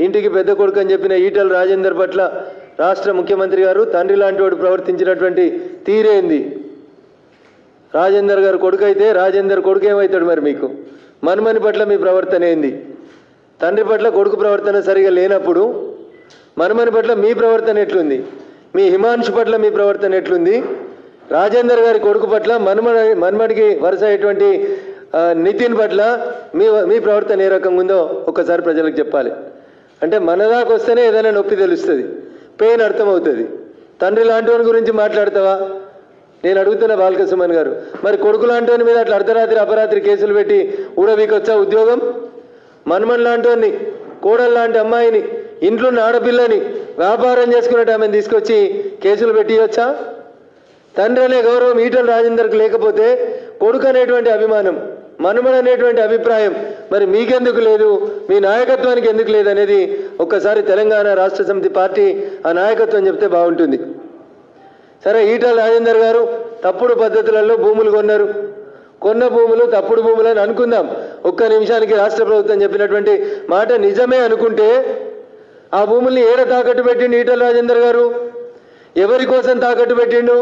ఇంటికి పెద్ద కొడుకు అని చెప్పిన ఈటల రాజేందర్ పట్ల రాష్ట్ర ముఖ్యమంత్రి గారు తండ్రి లాంటి వాడు ప్రవర్తించినటువంటి తీరేంది? రాజేందర్ గారు కొడుకు అయితే రాజేందర్ కొడుకు ఏమవుతాడు? మరి మీకు మన్మని పట్ల మీ ప్రవర్తన ఏంది? తండ్రి పట్ల కొడుకు ప్రవర్తన సరిగా లేనప్పుడు మన్మని పట్ల మీ ప్రవర్తన ఎట్లుంది? మీ హిమాంశు పట్ల మీ ప్రవర్తన ఎట్లుంది? రాజేందర్ గారి కొడుకు పట్ల మన్మడికి వరుస అయ్యేటువంటి నితిన్ పట్ల మీ ప్రవర్తన ఏ రకంగా ఉందో ఒక్కసారి ప్రజలకు చెప్పాలి. అంటే మన దాకా వస్తేనే ఏదైనా నొప్పి తెలుస్తుంది, పెయిన్ అర్థమవుతుంది. తండ్రి లాంటి వాని గురించి మాట్లాడతావా? నేను అడుగుతున్న బాల్క సుమన్ గారు, మరి కొడుకు లాంటి వాని మీద అట్లా అర్ధరాత్రి అపరాత్రి కేసులు పెట్టి ఊడవీకొచ్చా ఉద్యోగం? మన్మన్ లాంటి వాడిని, కోడలు లాంటి అమ్మాయిని, ఇంట్లో ఉన్న ఆడపిల్లని వ్యాపారం చేసుకున్నట్టు ఆమెను తీసుకొచ్చి కేసులు పెట్టియొచ్చా? తండ్రి అనే గౌరవం ఈటల రాజేందర్కి లేకపోతే కొడుకు అనేటువంటి అభిమానం, మనుమడు అనేటువంటి అభిప్రాయం మరి మీకెందుకు లేదు, మీ నాయకత్వానికి ఎందుకు లేదు అనేది ఒక్కసారి తెలంగాణ రాష్ట్ర సమితి పార్టీ ఆ నాయకత్వం చెప్తే బాగుంటుంది. సరే, ఈటల రాజేందర్ గారు తప్పుడు పద్ధతులలో భూములు కొన్నారు. కొన్న భూములు తప్పుడు భూములు అని అనుకుందాం. ఒక్క నిమిషానికి రాష్ట్ర ప్రభుత్వం చెప్పినటువంటి మాట నిజమే అనుకుంటే ఆ భూముల్ని ఏడ తాకట్టు పెట్టిండు ఈటల రాజేందర్ గారు? ఎవరి కోసం తాకట్టు పెట్టిండు?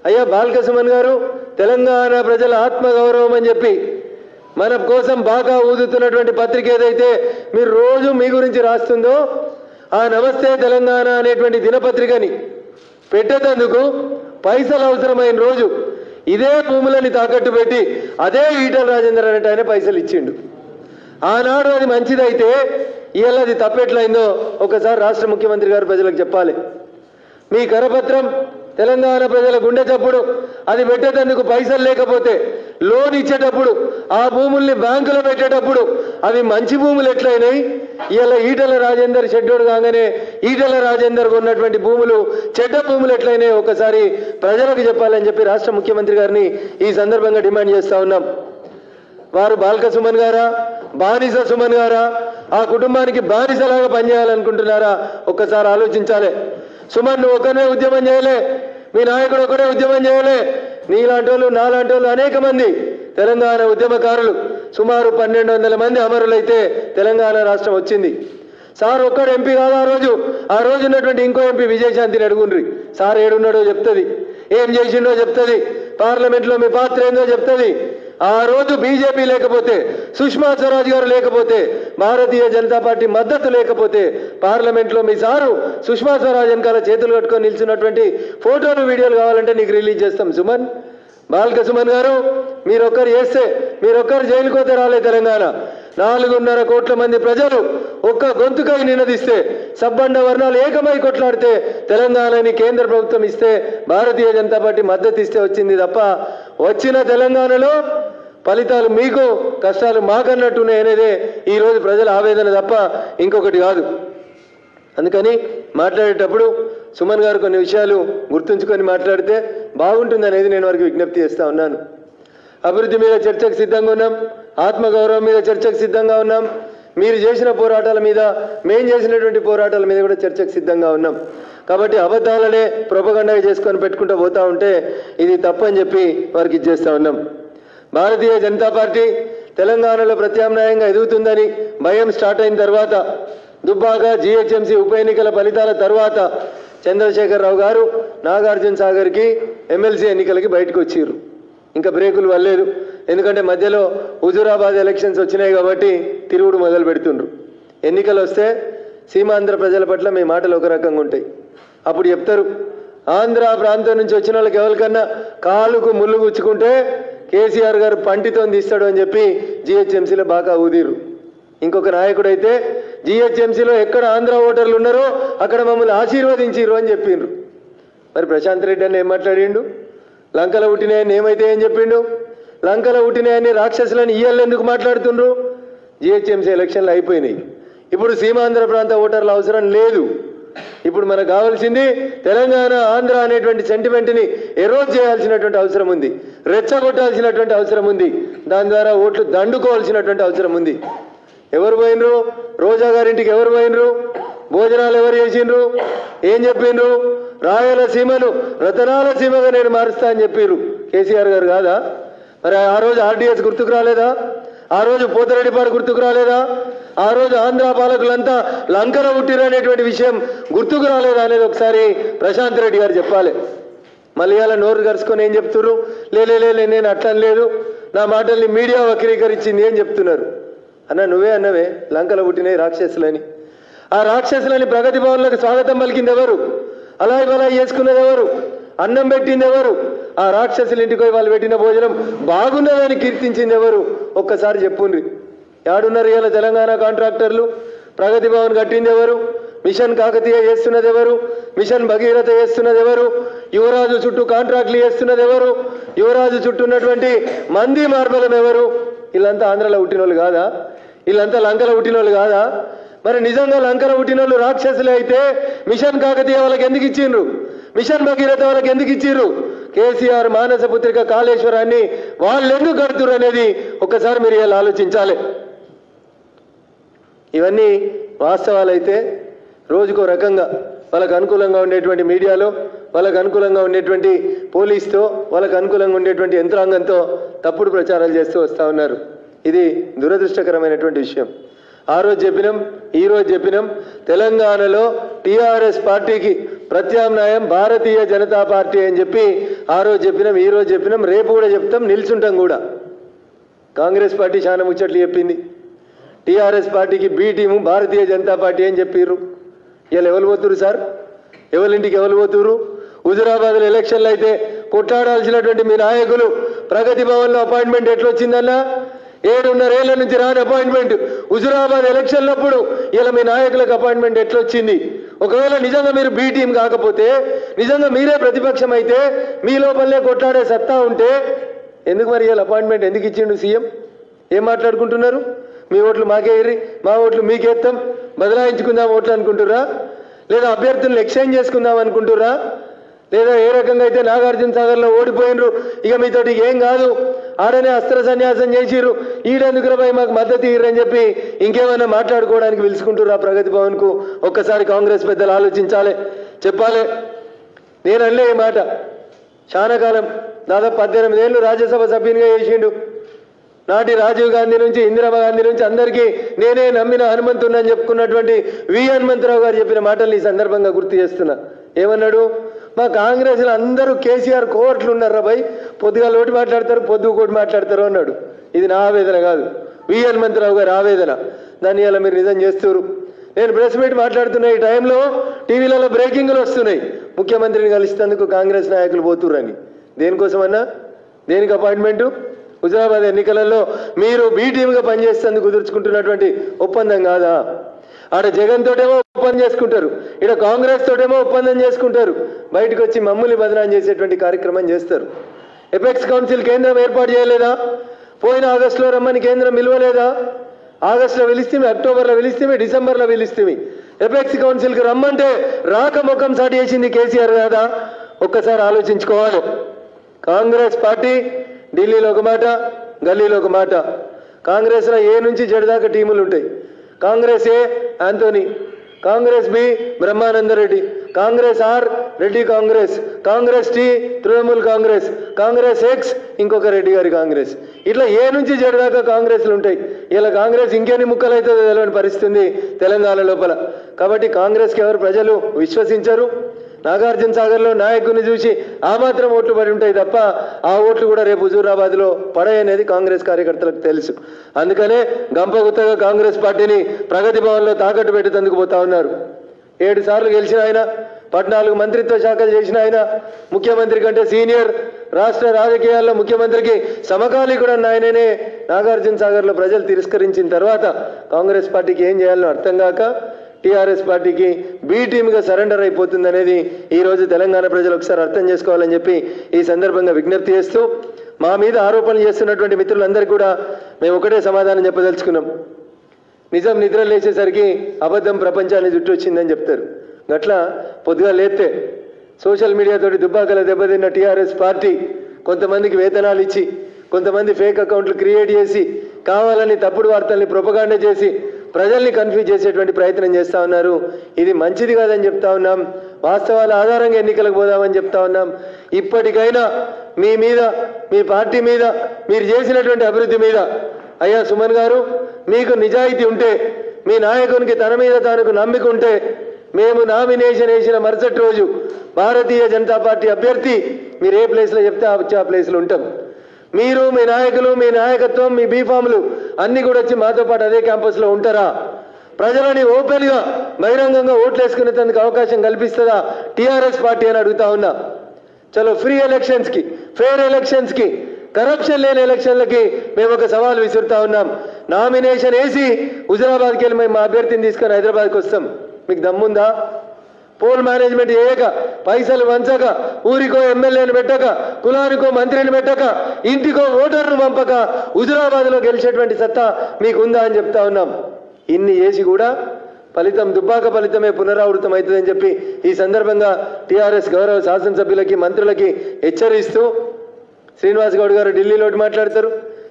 అయ్యా బాల్క సుమన్ గారు, తెలంగాణ ప్రజల ఆత్మగౌరవం అని చెప్పి మన కోసం బాగా ఊదుతున్నటువంటి పత్రిక ఏదైతే మీరు రోజు మీ గురించి రాస్తుందో ఆ నమస్తే తెలంగాణ అనేటువంటి దినపత్రికని పెట్టేందుకు పైసలు అవసరమైన రోజు ఇదే భూములని తాకట్టు పెట్టి అదే ఈటల రాజేందర్ అనేట ఆయన పైసలు ఇచ్చిండు. ఆనాడు అది మంచిదైతే ఇవాళ అది తప్పెట్లయిందో ఒకసారి రాష్ట్ర ముఖ్యమంత్రి గారు ప్రజలకు చెప్పాలి. మీ కరపత్రం తెలంగాణ ప్రజల గుండె చప్పుడు, అది పెట్టేందుకు పైసలు లేకపోతే లోన్ ఇచ్చేటప్పుడు ఆ భూముల్ని బ్యాంకులో పెట్టేటప్పుడు అవి మంచి భూములు ఎట్లయినాయి? ఇలా ఈటల రాజేందర్ షెడ్యూల్ కాగానే ఈటల రాజేందర్ ఉన్నటువంటి భూములు చెడ్డ భూములు ఎట్లయినాయి ఒకసారి ప్రజలకు చెప్పాలని చెప్పి రాష్ట్ర ముఖ్యమంత్రి గారిని ఈ సందర్భంగా డిమాండ్ చేస్తా ఉన్నాం. వారు బాల్క సుమన్ గారా, బానిస సుమన్ గారా, ఆ కుటుంబానికి బానిసలాగా పనిచేయాలనుకుంటున్నారా? ఒక్కసారి ఆలోచించాలి. సుమన్ నువ్వు ఒకనే ఉద్యమం చేయలే, మీ నాయకుడు ఒకటే ఉద్యమం చేయలే. నీలాంటి వాళ్ళు నాలాంటి వాళ్ళు అనేక మంది తెలంగాణ ఉద్యమకారులు సుమారు 1200 మంది అమరులైతే తెలంగాణ రాష్ట్రం వచ్చింది. సార్ ఒక్కడు ఎంపీ కాదు. ఆ రోజు ఉన్నటువంటి ఇంకో ఎంపీ విజయశాంతిని అడుగుండ్రి, సార్ ఏడున్నాడో చెప్తుంది, ఏం చేసిండో చెప్తుంది, పార్లమెంట్లో మీ పాత్ర ఏందో చెప్తుంది. ఆ రోజు బీజేపీ లేకపోతే, సుష్మా స్వరాజ్ గారు లేకపోతే, భారతీయ జనతా పార్టీ మద్దతు లేకపోతే పార్లమెంట్లో మీ సారు సుష్మా స్వరాజ్ వెనకాల చేతులు కట్టుకొని నిల్చున్నటువంటి ఫోటోలు వీడియోలు కావాలంటే నీకు రిలీజ్ చేస్తాం. సుమన్, బాల్క సుమన్ గారు, మీరొక్కరు చేస్తే, మీరొక్కరు జైలుకు పోతే రాలే తెలంగాణ. 4.5 కోట్ల మంది ప్రజలు ఒక్క గొంతుకై నినదిస్తే, సబ్బండ వర్ణాలు ఏకమై కొట్లాడితే తెలంగాణని కేంద్ర ప్రభుత్వం ఇస్తే, భారతీయ జనతా పార్టీ మద్దతు ఇస్తే వచ్చింది తప్ప వచ్చిన తెలంగాణలో ఫలితాలు మీకు, కష్టాలు మాకన్నట్టున్నాయి అనేదే ఈరోజు ప్రజల ఆవేదన తప్ప ఇంకొకటి కాదు. అందుకని మాట్లాడేటప్పుడు సుమన్ గారు కొన్ని విషయాలు గుర్తుంచుకొని మాట్లాడితే బాగుంటుంది అనేది నేను వారికి విజ్ఞప్తి చేస్తా ఉన్నాను. అభివృద్ధి మీద చర్చకు సిద్ధంగా ఉన్నాం, ఆత్మగౌరవం మీద చర్చకు సిద్ధంగా ఉన్నాం, మీరు చేసిన పోరాటాల మీద, మేం చేసినటువంటి పోరాటాల మీద కూడా చర్చకు సిద్ధంగా ఉన్నాం. కాబట్టి అబద్ధాలనే ప్రొపగండా చేసుకొని పెట్టుకుంటూ పోతా ఉంటే ఇది తప్పని చెప్పి వారికి ఇచ్చేస్తా ఉన్నాం. భారతీయ జనతా పార్టీ తెలంగాణలో ప్రత్యామ్నాయంగా ఎదుగుతుందని భయం స్టార్ట్ అయిన తర్వాత, దుబ్బాక జీహెచ్ఎంసీ ఉప ఎన్నికల ఫలితాల తర్వాత చంద్రశేఖరరావు గారు నాగార్జున సాగర్కి ఎమ్మెల్సీ ఎన్నికలకి బయటకు వచ్చిర్రు. ఇంకా బ్రేకులు వల్లేదు, ఎందుకంటే మధ్యలో హుజూరాబాద్ ఎలక్షన్స్ వచ్చినాయి కాబట్టి తిరుగుడు మొదలు పెడుతుండ్రు. ఎన్నికలు వస్తే సీమాంధ్ర ప్రజల పట్ల మీ మాటలు ఒక రకంగా ఉంటాయి. అప్పుడు చెప్తారు, ఆంధ్ర ప్రాంతం నుంచి వచ్చిన వాళ్ళకి ఎవరికన్నా కాలుకు ముళ్ళు గుచ్చుకుంటే కేసీఆర్ గారు పంటితో తీస్తాడు అని చెప్పి జీహెచ్ఎంసీలో బాగా ఊదిరు. ఇంకొక నాయకుడు అయితే జీహెచ్ఎంసీలో ఎక్కడ ఆంధ్ర ఓటర్లు ఉన్నారో అక్కడ మమ్మల్ని ఆశీర్వదించిర్రు అని చెప్పిండ్రు. మరి ప్రశాంత్ రెడ్డి అని ఏం మాట్లాడిండు? లంకల పుట్టినాయని ఏమైతే ఏం చెప్పిండు? లంకల పుట్టినాయని రాక్షసులని ఇయ్యాలని ఎందుకు మాట్లాడుతుండ్రు? జీహెచ్ఎంసీ ఎలక్షన్లు అయిపోయినాయి. ఇప్పుడు సీమాంధ్ర ప్రాంత ఓటర్ల అవసరం లేదు. ఇప్పుడు మనకు కావాల్సింది తెలంగాణ ఆంధ్ర అనేటువంటి సెంటిమెంట్ని ఎరోజ్ చేయాల్సినటువంటి అవసరం ఉంది, రెచ్చగొట్టాల్సినటువంటి అవసరం ఉంది, దాని ద్వారా ఓట్లు దండుకోవాల్సినటువంటి అవసరం ఉంది. ఎవరు పోయినరు? రోజా గారింటికి ఎవరు పోయినరు? భోజనాలు ఎవరు చేసిండ్రు? ఏం చెప్పిండ్రు? రాయలసీమను రతనాల సీమగా నేను మారుస్తా అని చెప్పిర్రు. కేసీఆర్ గారు కాదా? మరి ఆ రోజు ఆర్డీఎస్ గుర్తుకు రాలేదా? ఆ రోజు పోతిరెడ్డిపాడు గుర్తుకు రాలేదా? ఆ రోజు ఆంధ్ర పాలకులంతా లంకన పుట్టిరనేటువంటి విషయం గుర్తుకు రాలేదా అనేది ఒకసారి ప్రశాంత్ రెడ్డి గారు చెప్పాలి. మళ్ళీ అలా నోరు కరుచుకొని ఏం చెప్తున్నారు? లే నేను అట్లా లేదు, నా మాటల్ని మీడియా వక్రీకరించింది అని చెప్తున్నారు. అన్న నువ్వే అన్నవే లంకలో పుట్టినవి రాక్షసులని. ఆ రాక్షసులని ప్రగతి భవన్లకు స్వాగతం పలికింది ఎవరు? అలాయ్ బలాయ్ చేసుకున్నది ఎవరు? అన్నం పెట్టింది ఎవరు? ఆ రాక్షసుల ఇంటికి పోయి వాళ్ళు పెట్టిన భోజనం బాగున్నదని కీర్తించింది ఎవరు? ఒక్కసారి చెప్పుండ్రి. యాడున్నారు ఇలా తెలంగాణ కాంట్రాక్టర్లు? ప్రగతి భవన్ కట్టింది ఎవరు? మిషన్ కాకతీయ చేస్తున్నది ఎవరు? మిషన్ భగీరథ చేస్తున్నది ఎవరు? యువరాజు చుట్టూ కాంట్రాక్ట్లు చేస్తున్నది ఎవరు? యువరాజు చుట్టూ ఉన్నటువంటి మంది మార్బలం ఎవరు? వీళ్ళంతా ఆంధ్రలో పుట్టిన వాళ్ళు కాదా? వీళ్ళంతా లంకలో పుట్టిన వాళ్ళు కాదా? మరి నిజంగా లంకలో పుట్టిన వాళ్ళు రాక్షసులే అయితే మిషన్ కాకతీయ వాళ్ళకి ఎందుకు ఇచ్చిండ్రు? మిషన్ భగీరథ వాళ్ళకి ఎందుకు ఇచ్చిర్రు? కేసీఆర్ మానస పుత్రిక కాళేశ్వరాన్ని వాళ్ళు ఎందుకు కడుతురు అనేది ఒక్కసారి మీరు ఇలా ఆలోచించాలి. ఇవన్నీ వాస్తవాలైతే రోజుకో రకంగా వాళ్ళకు అనుకూలంగా ఉండేటువంటి మీడియాలో, వాళ్ళకు అనుకూలంగా ఉండేటువంటి పోలీస్తో, వాళ్ళకు అనుకూలంగా ఉండేటువంటి యంత్రాంగంతో తప్పుడు ప్రచారాలు చేస్తూ వస్తూ ఉన్నారు. ఇది దురదృష్టకరమైనటువంటి విషయం. ఆ రోజు చెప్పినాం, ఈ రోజు చెప్పినాం, తెలంగాణలో టీఆర్ఎస్ పార్టీకి ప్రత్యామ్నాయం భారతీయ జనతా పార్టీ అని చెప్పి ఆ రోజు చెప్పినాం, ఈ రోజు చెప్పినాం, రేపు కూడా చెప్తాం, నిల్చుంటాం కూడా. కాంగ్రెస్ పార్టీ చాలా ముచ్చట్లు చెప్పింది. టీఆర్ఎస్ పార్టీకి B team Bharatiya Janata party అని చెప్పిర్రు. ఇలా ఎవరు పోతురు సార్? ఎవరింటికి ఎవరు పోతురు? హుజురాబాద్లో ఎలక్షన్లు అయితే కొట్లాడాల్సినటువంటి మీ నాయకులు ప్రగతి భవన్లో అపాయింట్మెంట్ ఎట్లొచ్చిందన్నా? 7.5 ఏళ్ల నుంచి రాని అపాయింట్మెంట్ హుజురాబాద్ ఎలక్షన్లప్పుడు ఇలా మీ నాయకులకు అపాయింట్మెంట్ ఎట్లొచ్చింది? ఒకవేళ నిజంగా మీరు బి టీం కాకపోతే, నిజంగా మీరే ప్రతిపక్షం అయితే, మీ లోపలనే కొట్లాడే సత్తా ఉంటే ఎందుకు మరి ఇలా అపాయింట్మెంట్ ఎందుకు ఇచ్చిండు సీఎం? ఏం మాట్లాడుకుంటున్నారు? మీ ఓట్లు మాకే ఇర్రి, మా ఓట్లు మీకేస్తాం, బదలాయించుకుందాం ఓట్లు అనుకుంటురా? లేదా అభ్యర్థులను ఎక్స్చేంజ్ చేసుకుందాం అనుకుంటురా? లేదా ఏ రకంగా అయితే నాగార్జున సాగర్లో ఓడిపోయినరు, ఇక మీతోటి ఏం కాదు, ఆడనే అస్త్ర సన్యాసం చేసిర్రు, ఈడెందుకులపై మాకు మద్దతు ఇర్రని చెప్పి ఇంకేమైనా మాట్లాడుకోవడానికి పిలుచుకుంటురా ప్రగతి భవన్కు? ఒక్కసారి కాంగ్రెస్ పెద్దలు ఆలోచించాలి, చెప్పాలి. నేను అనలే ఈ మాట. చాలా కాలం, దాదాపు 18 ఏళ్ళు రాజ్యసభ సభ్యునిగా చేసిండు. నాటి రాజీవ్ గాంధీ నుంచి ఇందిరా గాంధీ నుంచి అందరికీ నేనే నమ్మిన హనుమంతుని చెప్పుకున్నటువంటి వి హనుమంతరావు గారు చెప్పిన మాటల్ని ఈ సందర్భంగా గుర్తు చేస్తున్నా. ఏమన్నాడు? మా కాంగ్రెస్లో అందరూ కేసీఆర్ కోర్టులు ఉన్నారా భయ్, పొద్దుగాల ఒకటి మాట్లాడతారు, పొద్దుకోటి మాట్లాడతారు అన్నాడు. ఇది నా ఆవేదన కాదు, వి హనుమంతరావు గారి ఆవేదన. దాన్ని ఇలా మీరు నిజం చేస్తారు. నేను ప్రెస్ మీట్ మాట్లాడుతున్న ఈ టైంలో టీవీలలో బ్రేకింగ్లు వస్తున్నాయి, ముఖ్యమంత్రిని కలిసేందుకు కాంగ్రెస్ నాయకులు పోతుర్రని. దేనికోసమన్నా? దేనికి అపాయింట్మెంటు? హుజురాబాద్ ఎన్నికలలో మీరు బి టీమ్గా పనిచేసేందుకు కుదుర్చుకుంటున్నటువంటి ఒప్పందం కాదా? ఆడ జగన్ తోటేమో ఒప్పందం చేసుకుంటారు, ఇక్కడ కాంగ్రెస్ తోటేమో ఒప్పందం చేసుకుంటారు, బయటకు వచ్చి మమ్మల్ని బదనాం చేసేటువంటి కార్యక్రమం చేస్తారు. ఎపెక్స్ కౌన్సిల్ కేంద్రం ఏర్పాటు చేయలేదా? పోయిన ఆగస్టులో రమ్మని కేంద్రం పిలవలేదా? ఆగస్టులో పిలిస్తేమి, అక్టోబర్లో పిలిస్తేమి, డిసెంబర్లో పిలిస్తేమి. ఎపెక్స్ కౌన్సిల్కి రమ్మంటే రాక ముఖం సాటి చేసింది కేసీఆర్ కాదా? ఒక్కసారి ఆలోచించుకోవాలి. కాంగ్రెస్ పార్టీ ఢిల్లీలో ఒక మాట, గల్లీలో ఒక మాట. కాంగ్రెస్లో ఏ నుంచి జెడ్ దాకా టీములు ఉంటాయి. Congress A Antony, Congress B Brahmananda Reddy, Congress R Reddy Congress, Congress T Trinamool Congress, Congress X ఇంకొక రెడ్డి గారి కాంగ్రెస్. ఇట్లా ఏ నుంచి జెడ్ దాకా కాంగ్రెస్లు ఉంటాయి. ఇలా కాంగ్రెస్ ఇంకెన్ని ముక్కలు అవుతుందో తెలియని పరిస్థితి తెలంగాణ లోపల. కాబట్టి కాంగ్రెస్కి ఎవరు ప్రజలు విశ్వసించరు. నాగార్జున సాగర్లో నాయకుని చూసి ఆ మాత్రం ఓట్లు పడి ఉంటాయి తప్ప ఆ ఓట్లు కూడా రేపు హుజూరాబాద్లో పడాయనేది కాంగ్రెస్ కార్యకర్తలకు తెలుసు. అందుకనే గంపగుత్తగా కాంగ్రెస్ పార్టీని ప్రగతి భవన్లో తాకట్టు పెట్టేందుకు పోతా ఉన్నారు. 7 సార్లు గెలిచిన ఆయన, 14 మంత్రిత్వ శాఖలు చేసిన ఆయన, ముఖ్యమంత్రి కంటే సీనియర్, రాష్ట్ర రాజకీయాల్లో ముఖ్యమంత్రికి సమకాలీకుడు అన్న ఆయననే నాగార్జున సాగర్లో ప్రజలు తిరస్కరించిన తర్వాత కాంగ్రెస్ పార్టీకి ఏం చేయాలో అర్థం కాక టీఆర్ఎస్ పార్టీకి బి టీమ్గా సరెండర్ అయిపోతుంది అనేది ఈరోజు తెలంగాణ ప్రజలు ఒకసారి అర్థం చేసుకోవాలని చెప్పి ఈ సందర్భంగా విజ్ఞప్తి చేస్తూ, మా మీద ఆరోపణలు చేస్తున్నటువంటి మిత్రులందరికీ కూడా మేము ఒకటే సమాధానం చెప్పదలుచుకున్నాం. నిజం నిద్ర లేచేసరికి అబద్ధం ప్రపంచాన్ని చుట్టూ వచ్చిందని చెప్తారు. గట్లా పొద్దుగా లేస్తే సోషల్ మీడియాతోటి దుబ్బాకల దెబ్బతిన్న టీఆర్ఎస్ పార్టీ కొంతమందికి వేతనాలు ఇచ్చి, కొంతమంది ఫేక్ అకౌంట్లు క్రియేట్ చేసి, కావాలని తప్పుడు వార్తల్ని ప్రొపగాండా చేసి ప్రజల్ని కన్ఫ్యూజ్ చేసేటువంటి ప్రయత్నం చేస్తూ ఉన్నారు. ఇది మంచిది కాదని చెప్తా ఉన్నాం. వాస్తవాల ఆధారంగా ఎన్నికలకు పోదామని చెప్తా ఉన్నాం. ఇప్పటికైనా మీ మీద, మీ పార్టీ మీద, మీరు చేసినటువంటి అభివృద్ధి మీద అయ్యా సుమన్ గారు, మీకు నిజాయితీ ఉంటే, మీ నాయకునికి తన మీద తానుకు నమ్మిక ఉంటే, మేము నామినేషన్ వేసిన మరుసటి రోజు భారతీయ జనతా పార్టీ అభ్యర్థి మీరు ఏ ప్లేస్లో చెప్తే ఆ ప్లేస్లో ఉంటాం. మీరు, మీ నాయకులు, మీ నాయకత్వం, మీ బీఫామ్లు అన్నీ కూడా వచ్చి మాతో పాటు అదే క్యాంపస్లో ఉంటారా? ప్రజలని ఓపెన్గా బహిరంగంగా ఓట్లు వేసుకునేందుకు అవకాశం కల్పిస్తుందా టీఆర్ఎస్ పార్టీ అని అడుగుతా ఉన్నా. చలో, ఫ్రీ ఎలక్షన్స్కి, ఫెయిర్ ఎలక్షన్స్కి, కరప్షన్ లేని ఎలక్షన్లకి మేము ఒక సవాల్ విసురుతా ఉన్నాం. నామినేషన్ వేసి హుజరాబాద్కి వెళ్ళి మేము మా అభ్యర్థిని తీసుకొని హైదరాబాద్కి వస్తాం. మీకు దమ్ముందా? పోల్ మేనేజ్మెంట్ చేయక, పైసలు వంచక, ఊరికో ఎమ్మెల్యేని పెట్టక, కులానికో మంత్రిని పెట్టక, ఇంటికో ఓటర్ను పంపక హుజరాబాద్లో గెలిచేటువంటి సత్తా మీకుందా అని చెప్తా ఉన్నాం. ఇన్ని చేసి కూడా ఫలితం దుబ్బాక ఫలితమే పునరావృతం అవుతుందని చెప్పి ఈ సందర్భంగా టీఆర్ఎస్ గౌరవ శాసనసభ్యులకి, మంత్రులకి హెచ్చరిస్తూ, శ్రీనివాస్ గౌడ్ గారు ఢిల్లీలో ఒకటి మాట్లాడతారు,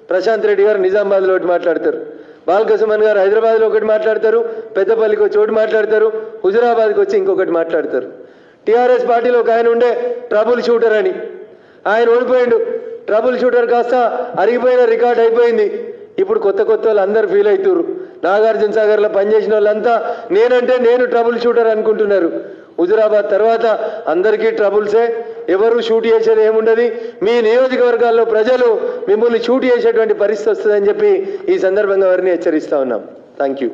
ప్రశాంత్ రెడ్డి గారు నిజామాబాద్లో ఒకటి మాట్లాడతారు, బాలకసుమన్ గారు హైదరాబాద్లో ఒకటి మాట్లాడతారు, పెద్దపల్లికి వచ్చి ఒకటి మాట్లాడతారు, హుజురాబాద్కి వచ్చి ఇంకొకటి మాట్లాడతారు. టీఆర్ఎస్ పార్టీలో ఒక ఆయన ఉండే ట్రబుల్ షూటర్ అని, ఆయన ఓడిపోయిండు. ట్రబుల్ షూటర్ కాస్త అరిగిపోయిన రికార్డ్ అయిపోయింది. ఇప్పుడు కొత్త వాళ్ళు అందరు ఫీల్ అవుతున్నారు. నాగార్జున సాగర్లో పనిచేసిన వాళ్ళంతా నేనంటే నేను ట్రబుల్ షూటర్ అనుకుంటున్నారు. హుజురాబాద్ తర్వాత అందరికీ ట్రబుల్సే, ఎవరు షూట్ చేసేది ఏముండదు. మీ నియోజకవర్గాల్లో ప్రజలు మిమ్మల్ని షూట్ చేసేటువంటి పరిస్థితి వస్తుందని చెప్పి ఈ సందర్భంగా వారిని హెచ్చరిస్తా ఉన్నాం. Thank you.